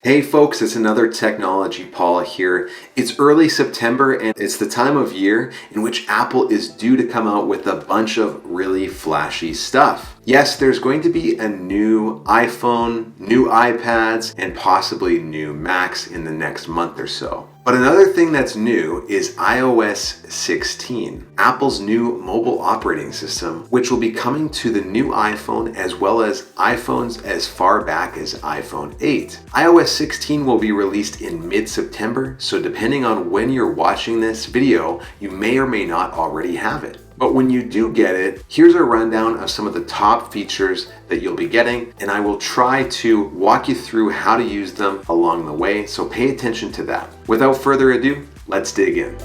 Hey folks, it's another Technology Paul here. It's early September and it's the time of year in which Apple is due to come out with a bunch of really flashy stuff. Yes, there's going to be a new iPhone, new iPads, and possibly new Macs in the next month or so. But another thing that's new is iOS 16, Apple's new mobile operating system, which will be coming to the new iPhone as well as iPhones as far back as iPhone 8. iOS 16 will be released in mid-September, so depending on when you're watching this video, you may or may not already have it. But when you do get it, here's a rundown of some of the top features that you'll be getting, and I will try to walk you through how to use them along the way, so pay attention to that. Without further ado, let's dig in.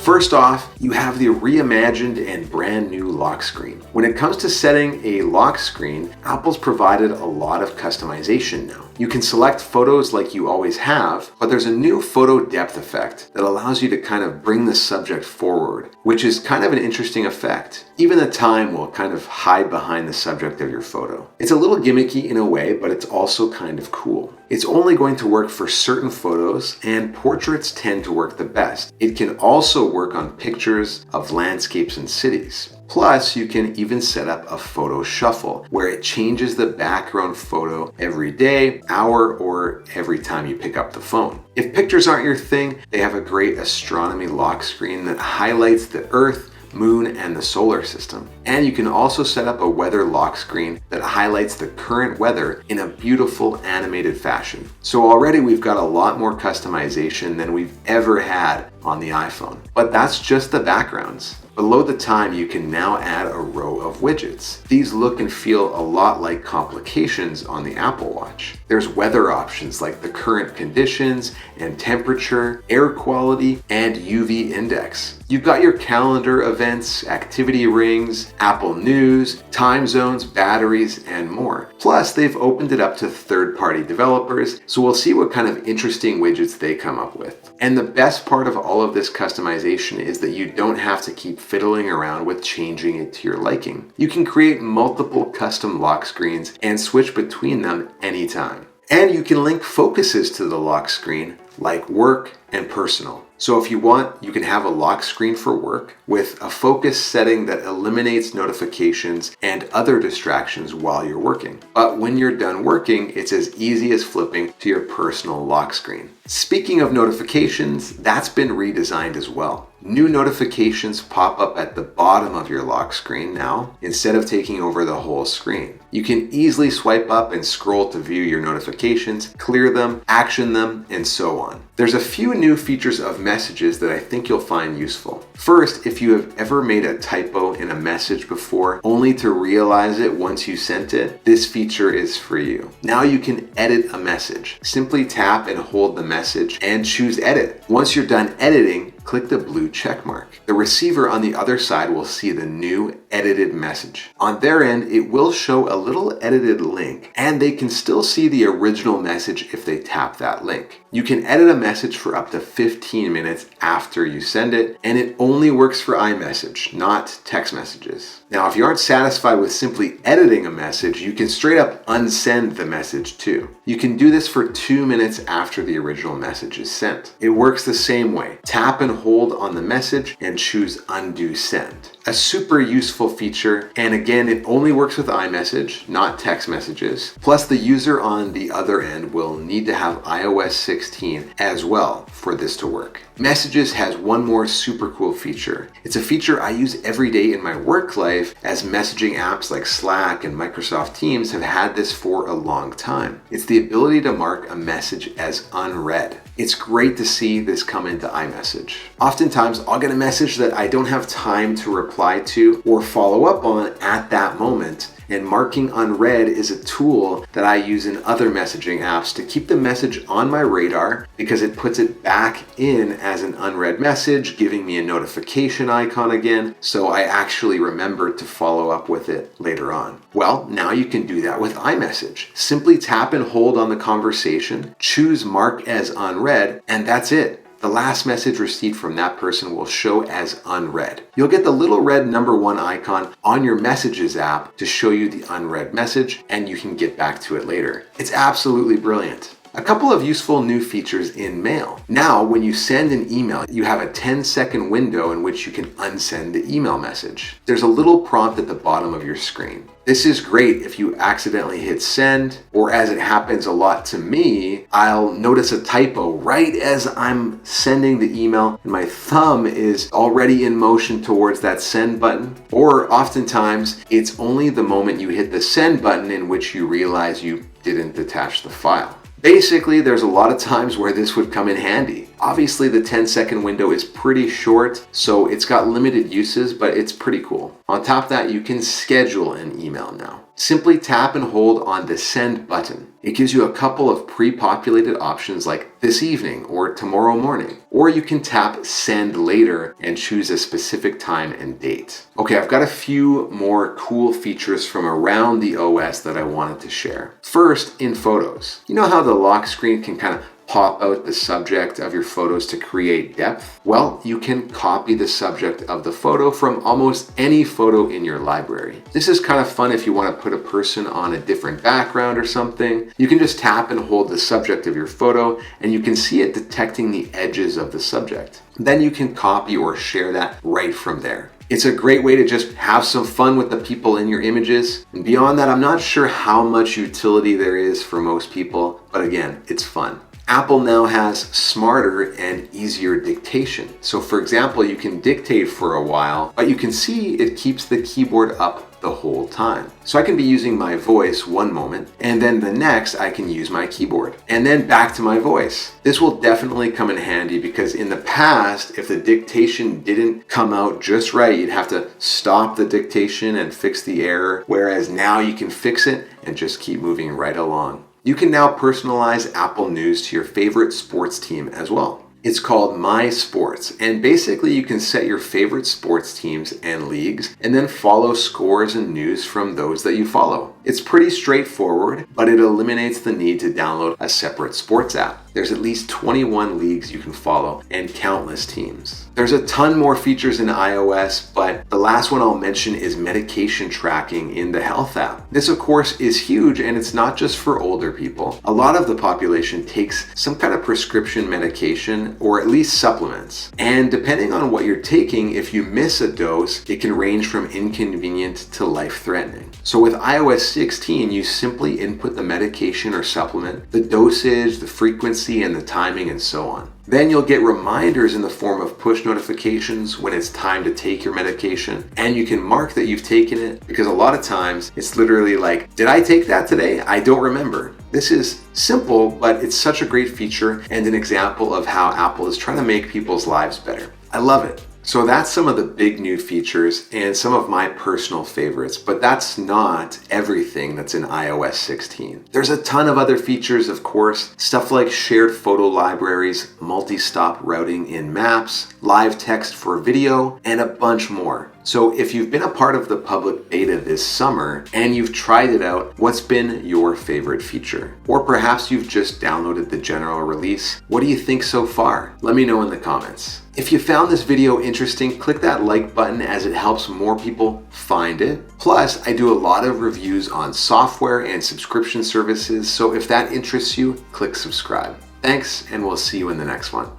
First off, you have the reimagined and brand new lock screen. When it comes to setting a lock screen, Apple's provided a lot of customization now. You can select photos like you always have, but there's a new photo depth effect that allows you to kind of bring the subject forward, which is kind of an interesting effect. Even the time will kind of hide behind the subject of your photo. It's a little gimmicky in a way, but it's also kind of cool. It's only going to work for certain photos, and portraits tend to work the best. It can also work on pictures of landscapes and cities. Plus, you can even set up a photo shuffle where it changes the background photo every day, hour, or every time you pick up the phone. If pictures aren't your thing, they have a great astronomy lock screen that highlights the Earth, Moon, and the solar system. And you can also set up a weather lock screen that highlights the current weather in a beautiful animated fashion. So already we've got a lot more customization than we've ever had on the iPhone. But that's just the backgrounds. Below the time, you can now add a row of widgets. These look and feel a lot like complications on the Apple Watch. There's weather options like the current conditions and temperature, air quality, and UV index. You've got your calendar events, activity rings, Apple News, time zones, batteries, and more. Plus, they've opened it up to third-party developers, so we'll see what kind of interesting widgets they come up with. And the best part of all of this customization is that you don't have to keep fiddling around with changing it to your liking. You can create multiple custom lock screens and switch between them anytime. And you can link focuses to the lock screen like work and personal. So if you want, you can have a lock screen for work with a focus setting that eliminates notifications and other distractions while you're working. But when you're done working, it's as easy as flipping to your personal lock screen. Speaking of notifications, that's been redesigned as well. New notifications pop up at the bottom of your lock screen now, instead of taking over the whole screen. You can easily swipe up and scroll to view your notifications, clear them, action them, and so on. There's a few new features of messages that I think you'll find useful. First, if you have ever made a typo in a message before, only to realize it once you sent it, this feature is for you. Now you can edit a message. Simply tap and hold the message and choose edit. Once you're done editing, click the blue check mark. The receiver on the other side will see the new edited message. On their end, it will show a little edited link, and they can still see the original message if they tap that link. You can edit a message for up to 15 minutes after you send it, and it only works for iMessage, not text messages. Now, if you aren't satisfied with simply editing a message, you can straight up unsend the message too. You can do this for 2 minutes after the original message is sent. It works the same way. Tap and hold on the message and choose undo send. A super useful feature, and again, it only works with iMessage, not text messages. Plus, the user on the other end will need to have iOS 16 as well for this to work. Messages has one more super cool feature. It's a feature I use every day in my work life, as messaging apps like Slack and Microsoft Teams have had this for a long time. It's the ability to mark a message as unread. It's great to see this come into iMessage. Oftentimes, I'll get a message that I don't have time to reply to or follow up on at that moment, and marking unread is a tool that I use in other messaging apps to keep the message on my radar because it puts it back in as an unread message, giving me a notification icon again, so I actually remember to follow up with it later on. Well, now you can do that with iMessage. Simply tap and hold on the conversation, choose mark as unread, and that's it. the last message received from that person will show as unread. You'll get the little red number 1 icon on your Messages app to show you the unread message, and you can get back to it later. It's absolutely brilliant. A couple of useful new features in Mail. Now, when you send an email, you have a 10-second window in which you can unsend the email message. There's a little prompt at the bottom of your screen. This is great if you accidentally hit send, or as it happens a lot to me, I'll notice a typo right as I'm sending the email and my thumb is already in motion towards that send button. Or oftentimes, it's only the moment you hit the send button in which you realize you didn't attach the file. Basically, there's a lot of times where this would come in handy. Obviously, the 10-second window is pretty short, so it's got limited uses, but it's pretty cool. On top of that, you can schedule an email now. Simply tap and hold on the send button. It gives you a couple of pre-populated options like this evening or tomorrow morning. Or you can tap send later and choose a specific time and date. Okay, I've got a few more cool features from around the OS that I wanted to share. First, in Photos. You know how the lock screen can kind of pop out the subject of your photos to create depth? Well, you can copy the subject of the photo from almost any photo in your library. This is kind of fun if you want to put a person on a different background or something. You can just tap and hold the subject of your photo and you can see it detecting the edges of the subject. Then you can copy or share that right from there. It's a great way to just have some fun with the people in your images. And beyond that, I'm not sure how much utility there is for most people, but again, it's fun. Apple now has smarter and easier dictation. So for example, you can dictate for a while, but you can see it keeps the keyboard up the whole time. So I can be using my voice one moment, and then the next I can use my keyboard, and then back to my voice. This will definitely come in handy because in the past, if the dictation didn't come out just right, you'd have to stop the dictation and fix the error, whereas now you can fix it and just keep moving right along. You can now personalize Apple News to your favorite sports team as well. It's called My Sports, and basically you can set your favorite sports teams and leagues and then follow scores and news from those that you follow. It's pretty straightforward, but it eliminates the need to download a separate sports app. There's at least 21 leagues you can follow and countless teams. There's a ton more features in iOS, but the last one I'll mention is medication tracking in the Health app. This, of course, is huge, and it's not just for older people. A lot of the population takes some kind of prescription medication or at least supplements. And depending on what you're taking, if you miss a dose, it can range from inconvenient to life-threatening. So with iOS 16, you simply input the medication or supplement, the dosage, the frequency, and the timing, and so on. Then you'll get reminders in the form of push notifications when it's time to take your medication, and you can mark that you've taken it because a lot of times it's literally like, did I take that today? I don't remember. This is simple, but it's such a great feature and an example of how Apple is trying to make people's lives better. I love it. So that's some of the big new features and some of my personal favorites, but that's not everything that's in iOS 16. There's a ton of other features, of course, stuff like shared photo libraries, multi-stop routing in Maps, live text for video, and a bunch more. So if you've been a part of the public beta this summer and you've tried it out, what's been your favorite feature? Or perhaps you've just downloaded the general release. What do you think so far? Let me know in the comments. If you found this video interesting, click that like button as it helps more people find it. Plus, I do a lot of reviews on software and subscription services, so if that interests you, click subscribe. Thanks, and we'll see you in the next one.